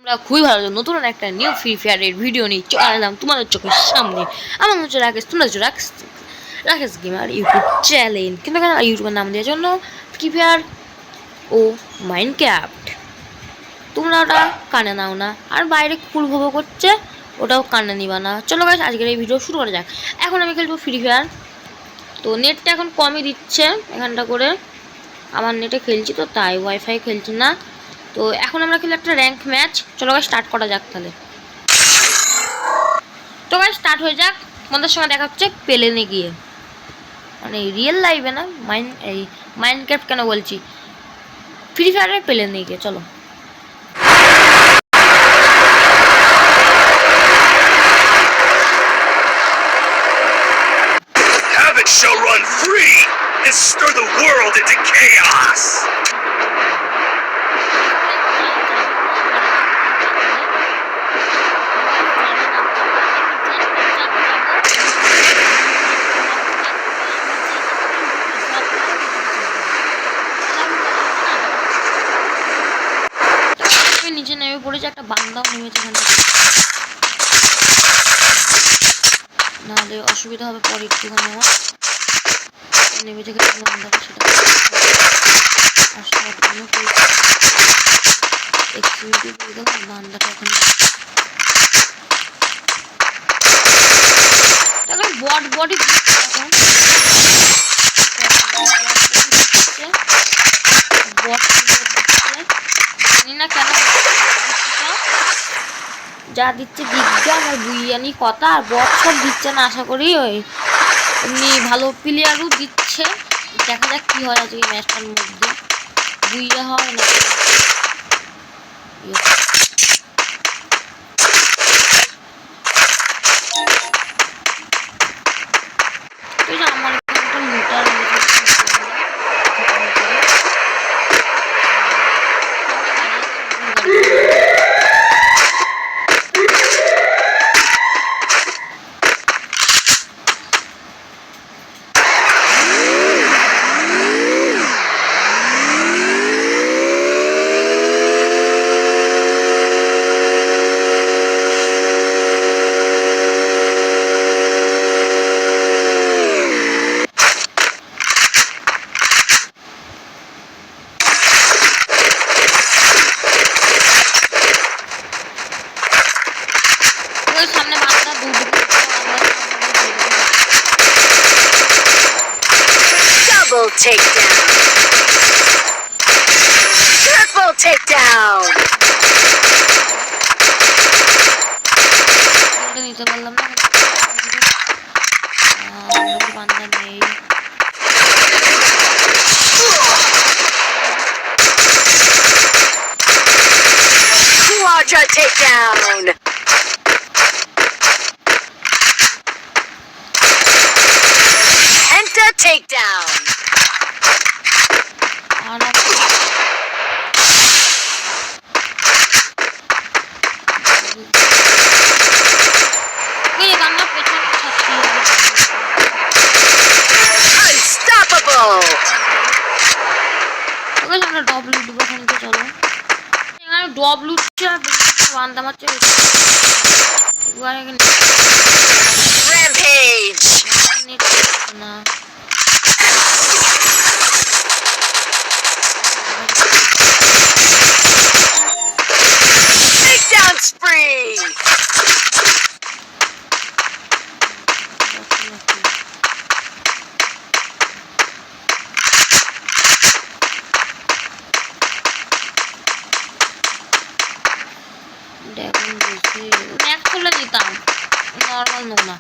আমরা খুবই ভালো নতুন একটা নিউ ফ্রি ফায়ারের ভিডিও নিয়ে চলে এলাম তোমাদের চোখের সামনে। আমার হচ্ছে রাকেশ, তোমরা হচ্ছে রাকেশ গেমার ইউটিউব চ্যানেল। কিন্তু কেন ইউটিউবের নাম দেওয়ার জন্য ফ্রি ফায়ার ও মাইনক্রাফট। তোমরা ওটা কানে নাও না, আর বাইরে কুল ভোগ করছে ওটাও কানে নিবা না। চলো গাইস, আজকের এই ভিডিও শুরু করা যাক। এখন আমি খেলবো ফ্রি ফায়ার। তো নেটটা এখন কমই দিচ্ছে এখানটা করে, আমার নেটে খেলছি তো তাই, ওয়াইফাই খেলছি না। তো এখন আমরা খেলি একটা র্যাঙ্ক ম্যাচ। চলো গাইস স্টার্ট করা যাক তাহলে। তো গাইস স্টার্ট হয়ে যাক। তোমাদের সঙ্গে দেখা হচ্ছে প্লেনে গিয়ে, মানে রিয়েল লাইফে না, মাইনক্রাফট কেন বলছি, ফ্রি ফায়ারের প্লেনে গিয়ে। চলো Have it shall run free and stir the world into chaos. নিচে নেমে পড়েছে, একটা বান্দাও নেমেছে এখানে, নাহলে অসুবিধা হবে পরে একটুখানি আমার। নেমে থেকে বান্দাটা সেটা বান্দাটা এখন বট বডি এখন বট না কেন যা দিচ্ছে বিজ্ঞান আর বুইয়ানি কথা, আর বট সব দিচ্ছে না। আশা করি ওই এমনি ভালো প্লেয়ারও দিচ্ছে। দেখা যাক কি হয় আজকে ম্যাচটার মধ্যে, বুইয়া হয় না আমার লুটার সামনে বাচ্চা Double takedown. Triple takedown. নিতে পারলাম না, বান্দা নেই। Quadra takedown. Penta takedown. Unstoppable. আমরা ডব্লিউ ডুবো খানিকে। চলো এখানে ডব্লিউ বান্দা মারছে Rampage. না। Takedown spree. নিতাম নর্মাল নোনা,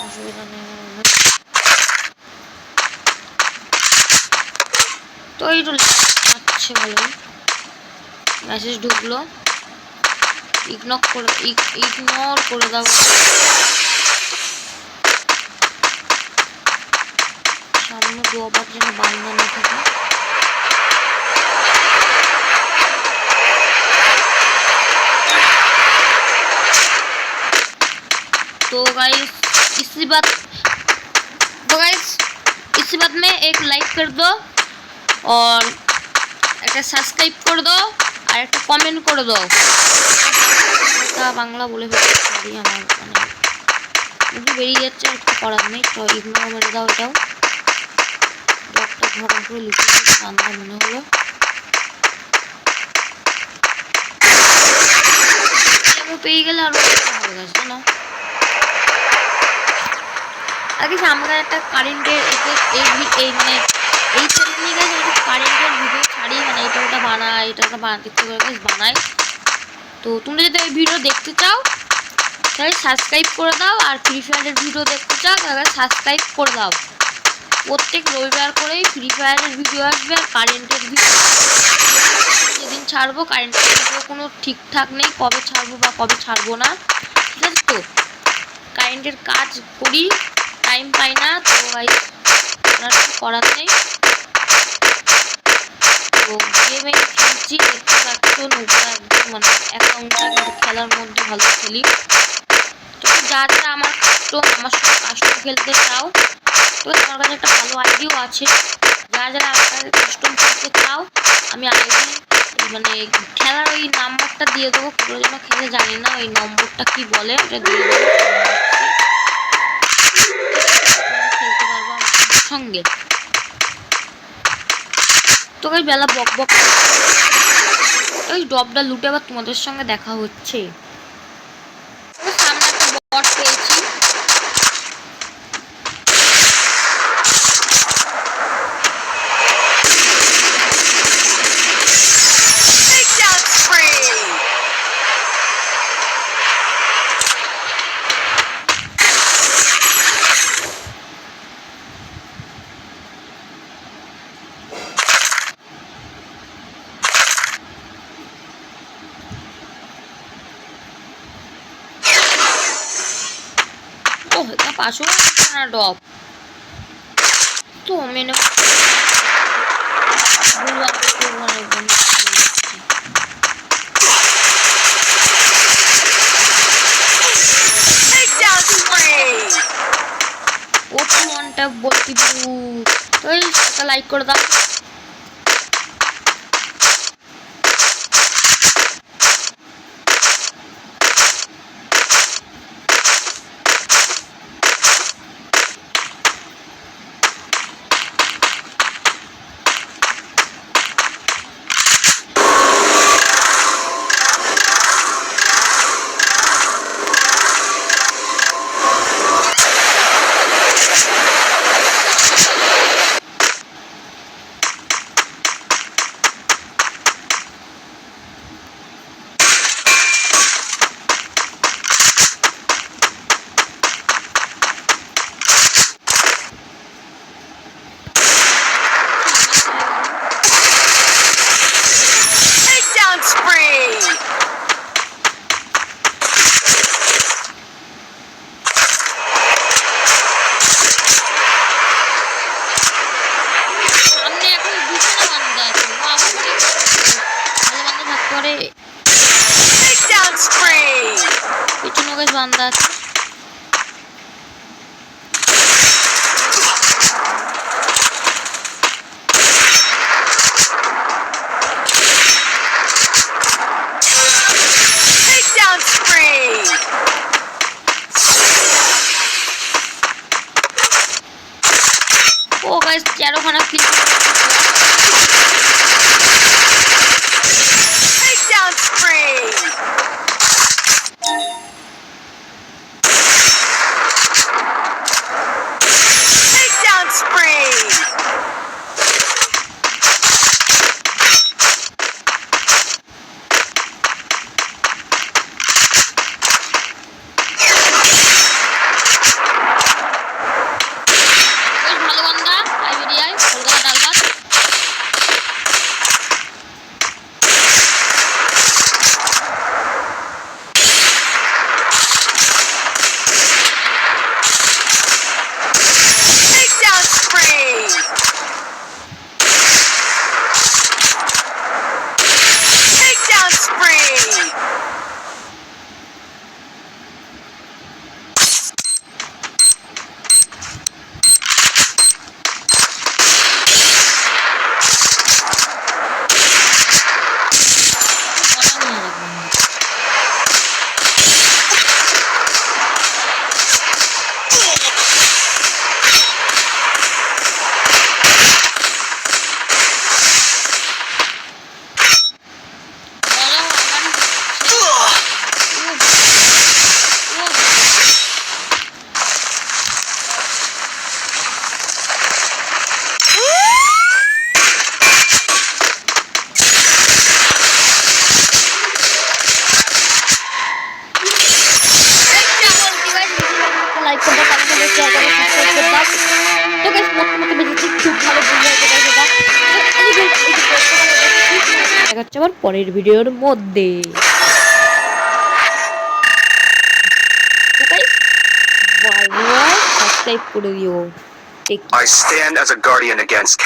অসুবিধা নেই। তো এইটু আচ্ছা ভালোই মেসেজ ঢুকলো, ইগনোর করে দাও। সামনে দুবার যেন বান্ধা না থাকে। तो गाइस इसी बात में एक लाइक कर दो और একটা সাবস্ক্রাইব করে দাও আর একটা কমেন্ট করে দাও। বাংলা বলে ফেলছি, আমার মানে মুখে বেরিয়ে যাচ্ছে, আর কিছু করার নেই, তো ইগনোর মেরে দাও। এটাও ডটটা ভরণ করে লিখে বাংলা মনে হলো। পেয়ে গেলে আরো ভালো লাগছে না। আগে সামনে একটা কারেন্টের এই মানে এই চ্যানেল নিয়ে গেছে একটা কারেন্টের ভিডিও ছাড়ি, মানে এটা ওটা বানায়, এটা ওটা বানাতে বানায়। তো তোমরা যদি এই ভিডিও দেখতে চাও তাহলে সাবস্ক্রাইব করে দাও, আর ফ্রি ফায়ারের ভিডিও দেখতে চাও তাহলে সাবস্ক্রাইব করে দাও। প্রত্যেক রবিবার করেই ফ্রি ফায়ারের ভিডিও আসবে, আর কারেন্টের ভিডিও যেদিন ছাড়বো, কারেন্টের ভিডিও কোনো ঠিকঠাক নেই কবে ছাড়বো বা কবে ছাড়বো না, ঠিক আছে? তো কারেন্টের কাজ করি, টাইম পাই না, তো ভাই কিছু করার নেই। তো গেমে খেলছি, দেখতে পাচ্ছ নোংরা একদম, মানে অ্যাকাউন্টে কিন্তু খেলার মধ্যে ভালো খেলি। তো যারা আমার সাথে কাস্টম খেলতে চাও, তো আমার কাছে একটা ভালো আইডিও আছে। যারা আমার কাছে কাস্টম খেলতে চাও, আমি আইডি মানে খেলার ওই নাম্বারটা দিয়ে দেবো, কেউ যেন খেলে জানি না ওই নম্বরটা কি বলে, ওটা দিয়ে দেবো, খেলতে পারবো আমার সঙ্গে। তো ওই বেলা বক বক ওই ডবটা লুটে আবার তোমাদের সঙ্গে দেখা হচ্ছে। সামনে একটা বট পেয়েছি, Takedown spree. ও এটা পাশেও না ডব, তো মেনে Takedown spree. ওটু ওয়ানটা বলতে পারু। তো একটা লাইক করে দাও। Takedown spree. সামনে এখন দুটো বান্দা আছে, ভালো বান্দা থাকতে পারে, Takedown spree. পেছনে বেশ বান্দা আছে। Takedown spree. ও গাইস 13খানা কিল Takedown spree. হচ্ছে আবার পরের ভিডিওর মধ্যে। বাই বাই, সাবস্ক্রাইব করে দিও। I stand as a guardian against